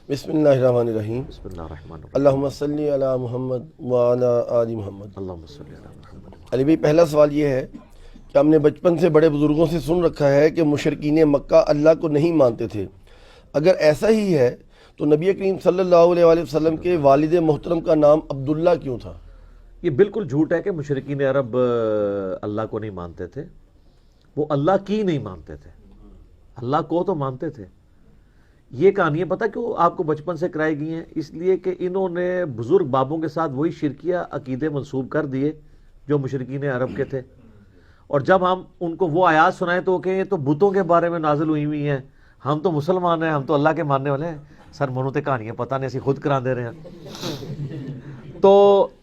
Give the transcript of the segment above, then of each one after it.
بسم اللہ الرحمن الرحیم۔ بسم اللہ الرحمن الرحیم۔ اللہم صلی علی محمد وعلی آل محمد۔ اللہم صلی علی محمد۔ علی بھائی، پہلا سوال یہ ہے کہ ہم نے بچپن سے بڑے بزرگوں سے سن رکھا ہے کہ مشرکین مکہ اللہ کو نہیں مانتے تھے۔ اگر ایسا ہی ہے تو نبی کریم صلی اللہ علیہ وآلہ وسلم کے والد محترم کا نام عبداللہ کیوں تھا؟ یہ بالکل جھوٹ ہے کہ مشرکین عرب اللہ کو نہیں مانتے تھے، وہ اللہ کی نہیں مانتے تھے، اللہ کو تو مانتے تھے۔ یہ کہانیاں پتہ کیوں آپ کو بچپن سے کرائی گئی ہیں؟ اس لیے کہ انہوں نے بزرگ بابوں کے ساتھ وہی شرکیہ عقیدے منسوب کر دیے جو مشرکین عرب کے تھے، اور جب ہم ان کو وہ آیات سنائیں تو وہ کہیں یہ تو بتوں کے بارے میں نازل ہوئی ہوئی ہیں، ہم تو مسلمان ہیں، ہم تو اللہ کے ماننے والے ہیں۔ سر منو تے کہانیاں پتہ نہیں، اسی خود کرا دے رہے ہیں۔ تو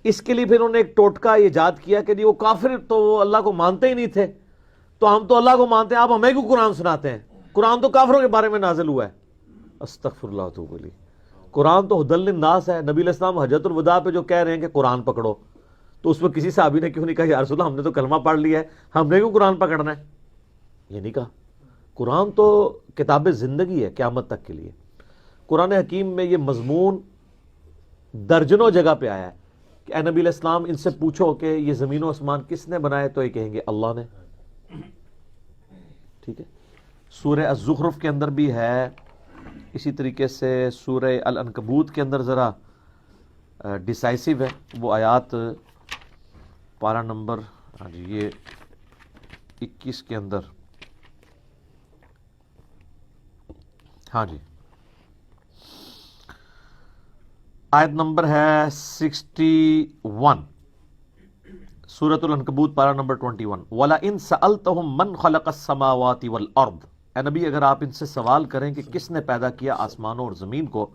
اس کے لیے پھر انہوں نے ایک ٹوٹکا ایجاد کیا کہ وہ کافر تو وہ اللہ کو مانتے ہی نہیں تھے، تو ہم تو اللہ کو مانتے ہیں، آپ ہمیں کیوں قرآن سناتے ہیں؟ قرآن تو کافروں کے بارے میں نازل ہوا ہے۔ استغفر اللہ واتوب الیہ۔ قرآن تو ہدی للناس ہے۔ نبی علیہ السلام حجۃ الوداع پہ جو کہہ رہے ہیں کہ قرآن پکڑو، تو اس میں کسی صحابی نے کیوں نہیں کہا یا رسول اللہ ہم نے تو کلمہ پڑھ لیا ہے، ہم نے کیوں قرآن پکڑنا ہے؟ یہ نہیں کہا۔ قرآن تو کتاب زندگی ہے قیامت تک کے لیے۔ قرآن حکیم میں یہ مضمون درجنوں جگہ پہ آیا ہے کہ اے نبی علیہ السلام ان سے پوچھو کہ یہ زمین و آسمان کس نے بنائے، تو یہ کہیں گے اللہ نے۔ ٹھیک ہے، سورہ الزخرف کے اندر بھی ہے، اسی طریقے سے سورہ العنکبوت کے اندر ذرا ڈیسائسو ہے وہ آیات، پارہ نمبر یہ 21 کے اندر، ہاں جی آیت نمبر ہے 61، سورۃ العنکبوت پارہ نمبر 21۔ وَلَئِن سَأَلْتَهُم مَّن خَلَقَ السَّمَاوَاتِ وَالْأَرْضِ، اے نبی اگر آپ ان سے سوال کریں کہ کس نے پیدا کیا آسمانوں اور زمین کو،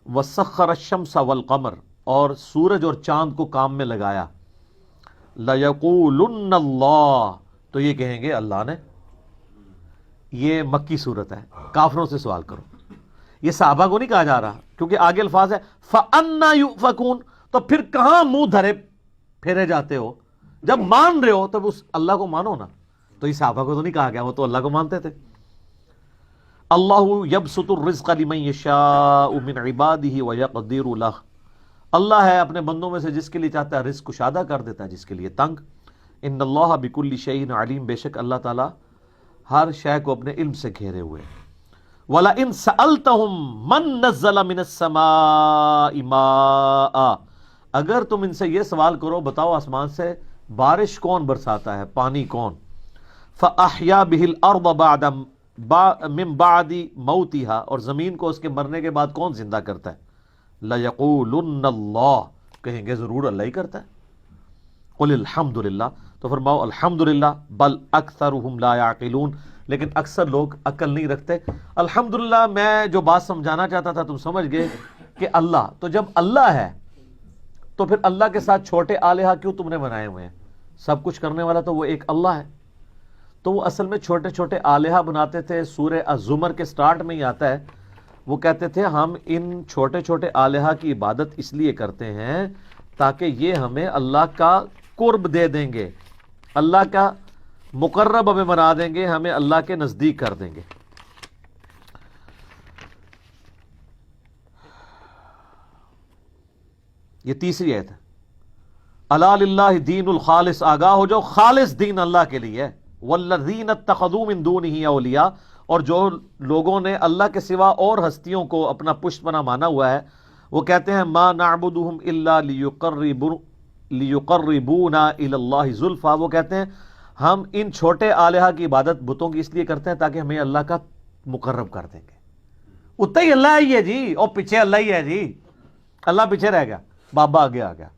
وَسَخَّرَ الشَّمْسَ وَالْقَمَرَ، اور سورج اور چاند کو کام میں لگایا، لَيَقُولُنَّ اللَّهُ، تو یہ کہیں گے اللہ نے۔ یہ مکی صورت ہے، کافروں سے سوال کرو۔ یہ صحابہ کو نہیں کہا جا رہا، کیونکہ آگے الفاظ ہے فَأَنَّا يُؤْفَكُونَ، تو پھر کہاں منہ دھرے پھیرے جاتے ہو؟ جب مان رہے ہو تب اس اللہ کو مانو نا۔ تو یہ صحابہ کو تو نہیں کہا گیا، وہ تو اللہ کو مانتے تھے۔ اللہ یبسط الرزق لمن یشاء من عبادہ ویقدر لہ، اللہ ہے اپنے بندوں میں سے جس کے لیے چاہتا ہے رزق کشادہ کر دیتا ہے، جس کے لیے تنگ۔ ان اللہ بکل شیء علیم، بے شک اللہ تعالیٰ ہر شے کو اپنے علم سے گھیرے ہوئے۔ وَلَئِن سَأَلْتَهُم مَّن نَّزَّلَ مِنَ السَّمَاءِ مَاءً، اگر تم ان سے یہ سوال کرو بتاؤ آسمان سے بارش کون برساتا ہے، پانی کون؟ فَأَحْيَا بِهِ الْأَرْضَ بَعْدَ من بعد موتها، اور زمین کو اس کے مرنے کے بعد کون زندہ کرتا ہے؟ لَيَقُولُنَّ اللَّهُ، کہیں گے ضرور اللہ ہی کرتا ہے۔ قُلِ الْحَمْدُ لِلَّهِ، تو فرماؤ الحمدللہ، بل اکثرهم لا يعقلون، لیکن اکثر لوگ عقل نہیں رکھتے۔ الحمدللہ میں جو بات سمجھانا چاہتا تھا تم سمجھ گئے کہ اللہ، تو جب اللہ ہے تو پھر اللہ کے ساتھ چھوٹے آلہہ کیوں تم نے بنائے ہوئے ہیں؟ سب کچھ کرنے والا تو وہ ایک اللہ ہے۔ تو وہ اصل میں چھوٹے چھوٹے آلہہ بناتے تھے۔ سورہ الزمر کے سٹارٹ میں ہی آتا ہے، وہ کہتے تھے ہم ان چھوٹے چھوٹے آلہہ کی عبادت اس لیے کرتے ہیں تاکہ یہ ہمیں اللہ کا قرب دے دیں گے، اللہ کا مقرب ہمیں بنا دیں گے، ہمیں اللہ کے نزدیک کر دیں گے۔ یہ تیسری آیت ہے، الا للہ دین الخالص، آگاہ ہو جاؤ خالص دین اللہ کے لیے ہے۔ والذین اتخذوا من دونہ اولیاء، اور جو لوگوں نے اللہ کے سوا اور ہستیوں کو اپنا پشت پناہ مانا ہوا ہے، وہ کہتے ہیں ما نعبدہم الا لیقربونا الی اللہ زلفیٰ، وہ کہتے ہیں ہم ان چھوٹے آلہہ کی عبادت بتوں کی اس لیے کرتے ہیں تاکہ ہمیں اللہ کا مقرب کر دیں گے۔ اتنا ہی اللہ ہی ہے جی، اور پیچھے اللہ ہی ہے جی، اللہ پیچھے رہ گیا، بابا آگے آ گیا۔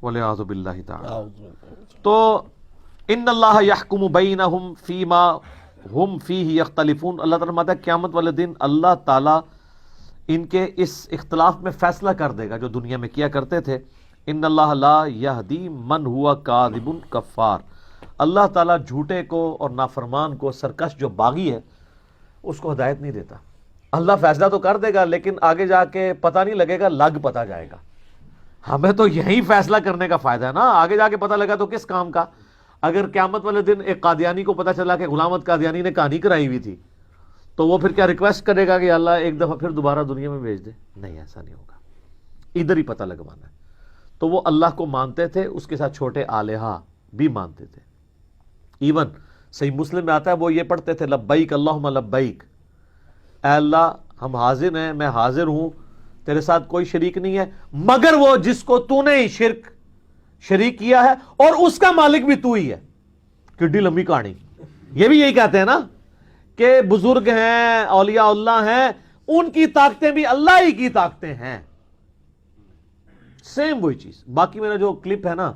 والعیاذ باللہ تعالی۔ تو ان اللہ یحکم بینہم فیما ہم فیہ یختلفون، اللہ تعالیٰ فرماتا ہے قیامت والے دن اللہ تعالیٰ ان کے اس اختلاف میں فیصلہ کر دے گا جو دنیا میں کیا کرتے تھے۔ ان اللہ لا یہدی من ہوا کاذب کفار، اللہ تعالیٰ جھوٹے کو اور نافرمان کو، سرکش جو باغی ہے، اس کو ہدایت نہیں دیتا۔ اللہ فیصلہ تو کر دے گا لیکن آگے جا کے پتہ نہیں لگے گا، لگ پتہ جائے گا۔ ہمیں تو یہی فیصلہ کرنے کا فائدہ ہے نا، آگے جا کے پتہ لگا تو کس کام کا؟ اگر قیامت والے دن ایک قادیانی کو پتہ چلا کہ غلام احمد قادیانی نے کہانی کرائی ہوئی تھی تو وہ پھر کیا ریکویسٹ کرے گا کہ اللہ ایک دفعہ پھر دوبارہ دنیا میں بھیج دے؟ نہیں، ایسا نہیں ہوگا، ادھر ہی پتہ لگوانا ہے۔ تو وہ اللہ کو مانتے تھے، اس کے ساتھ چھوٹے آلہہ بھی مانتے تھے۔ ایون صحیح مسلم میں آتا ہے وہ یہ پڑھتے تھے لبیک اللہم لبیک، اے اللہ ہم حاضر ہیں، میں حاضر ہوں، تیرے ساتھ کوئی شریک نہیں ہے مگر وہ جس کو تو نے ہی شریک کیا ہے، اور اس کا مالک بھی تو ہی ہے۔ کڈی لمبی کہانی، یہ بھی یہی کہتے ہیں نا کہ بزرگ ہیں، اولیاء اللہ ہیں، ان کی طاقتیں بھی اللہ ہی کی طاقتیں ہیں، سیم وہی چیز۔ باقی میرا جو کلپ ہے نا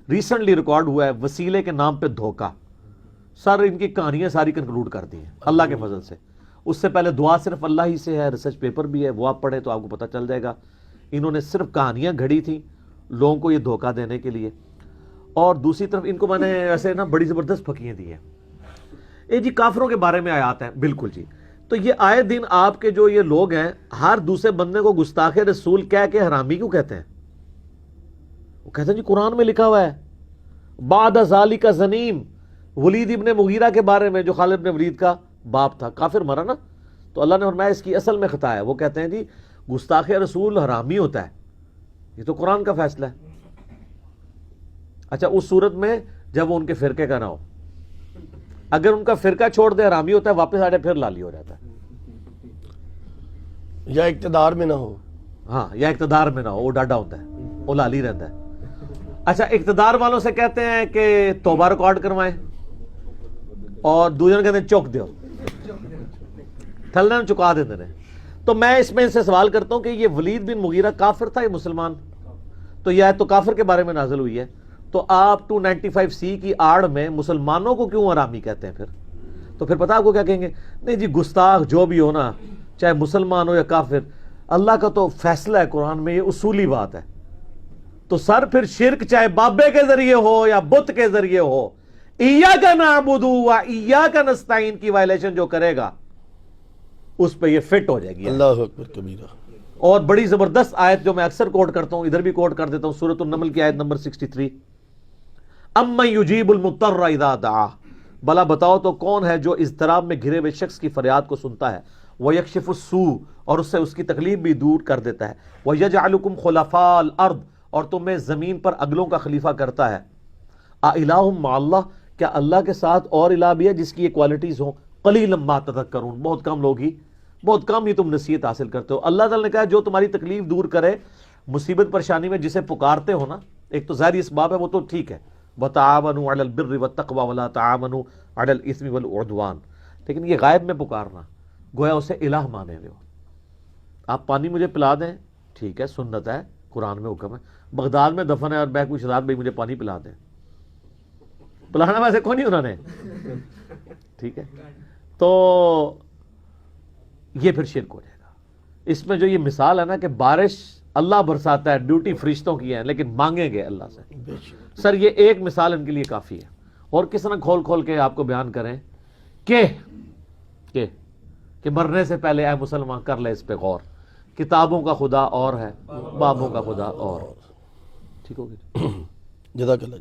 ریسنٹلی ریکارڈ ہوا ہے، وسیلے کے نام پہ دھوکہ، سر ان کی کہانیاں ساری کنکلوڈ کر دی ہیں اللہ کے فضل سے۔ اس سے پہلے دعا صرف اللہ ہی سے ہے، ریسرچ پیپر بھی ہے، وہ آپ پڑھیں تو آپ کو پتہ چل جائے گا۔ انہوں نے صرف کہانیاں گھڑی تھیں لوگوں کو یہ دھوکہ دینے کے لیے، اور دوسری طرف ان کو میں نے ایسے نا بڑی زبردست پھکیاں دی ہیں۔ اے جی کافروں کے بارے میں آیات ہیں، بالکل جی۔ تو یہ آئے دن آپ کے جو یہ لوگ ہیں ہر دوسرے بندے کو گستاخ رسول کہہ کے حرامی کیوں کہتے ہیں؟ وہ کہتے ہیں جی قرآن میں لکھا ہوا ہے بعد ذالک زنیم، ولید ابن مغیرہ کے بارے میں جو خالد ابن ولید کا باپ تھا، کافر مرا نا، تو اللہ نے فرمایا اس کی اصل میں خطا ہے۔ وہ کہتے ہیں جی گستاخ رسول حرامی ہوتا ہے، یہ تو قرآن کا فیصلہ ہے۔ اچھا اس صورت میں جب وہ ان کے فرقے کا نہ ہو، اگر ان کا فرقہ چھوڑ دے حرامی ہوتا ہے، واپس آ جائے پھر لالی ہو جاتا ہے، یا اقتدار میں نہ ہو، ہاں یا اقتدار میں نہ ہو، وہ ڈاڈا ہوتا ہے، وہ لالی رہتا ہے۔ اچھا اقتدار والوں سے کہتے ہیں کہ توبہ ریکارڈ کروائیں، اور دوسرے کہتے ہیں چوک دیو، تھلنے چکا دیتے ہیں۔ تو میں اس میں ان سے سوال کرتا ہوں کہ یہ ولید بن مغیرہ کافر تھا یا مسلمان؟ تو یہ آیت تو کافر کے بارے میں نازل ہوئی ہے، تو آپ 295C کی آڑ میں مسلمانوں کو کیوں حرامی کہتے ہیں پھر؟ تو پھر پتہ آپ کو کیا کہیں گے؟ نہیں جی گستاخ جو بھی ہو نا، چاہے مسلمان ہو یا کافر، اللہ کا تو فیصلہ ہے قرآن میں، یہ اصولی بات ہے۔ تو سر پھر شرک چاہے بابے کے ذریعے ہو یا بت کے ذریعے ہو، ایاک نعبد و ایاک نستعین کی وائلیشن جو کرے گا اس پہ یہ فٹ ہو جائے گی۔ اللہ اکبر کبیرہ۔ اور بڑی زبردست آیت جو میں اکثر کوٹ کرتا ہوں، ادھر بھی کوٹ کر دیتا ہوں، سورۃ النمل کی آیت نمبر 63، امن یجیب المضطر اذا دعاہ، بلا بتاؤ تو کون ہے جو اضطراب میں گھرے ہوئے شخص کی فریاد کو سنتا ہے، ویکشف السوء، اور اس سے اس کی تکلیف بھی دور کر دیتا ہے، ویجعلکم خلفاء الارض، اور تمہیں زمین پر اگلوں کا خلیفہ کرتا ہے، الہ مع اللہ، کیا اللہ کے ساتھ اور الہ بھی ہے جس کی یہ کوالٹیز ہوں؟ قلیلا ما تذکرون، بہت کم ہی تم نصیحت حاصل کرتے ہو۔ اللہ تعالیٰ نے کہا جو تمہاری تکلیف دور کرے، مصیبت پریشانی میں جسے پکارتے ہو نا، ایک تو ظاہری اسباب ہے وہ تو ٹھیک ہے، وتعاونوا علی البر والتقوی ولا تعاونوا علی الاثم والعدوان، لیکن یہ غائب میں پکارنا گویا اسے الہ مانے ہوئے ہو۔ آپ پانی مجھے پلا دیں، ٹھیک ہے، سنت ہے، قرآن میں حکم ہے، بغداد میں دفن ہے اور میں کوئی شہزاد بھائی مجھے پانی پلا دیں، پلانا ویسے کون نہیں انہوں نے، ٹھیک ہے، تو یہ پھر شرک ہو جائے گا۔ اس میں جو یہ مثال ہے نا کہ بارش اللہ برساتا ہے، ڈیوٹی فرشتوں کی ہے، لیکن مانگیں گے اللہ سے، سر یہ ایک مثال ان کے لیے کافی ہے۔ اور کس طرح کھول کھول کے آپ کو بیان کریں کہ مرنے سے پہلے اے مسلمان کر لے اس پہ غور، کتابوں کا خدا اور ہے، بابوں کا خدا اور، ٹھیک ہوگی؟ جزاک اللہ۔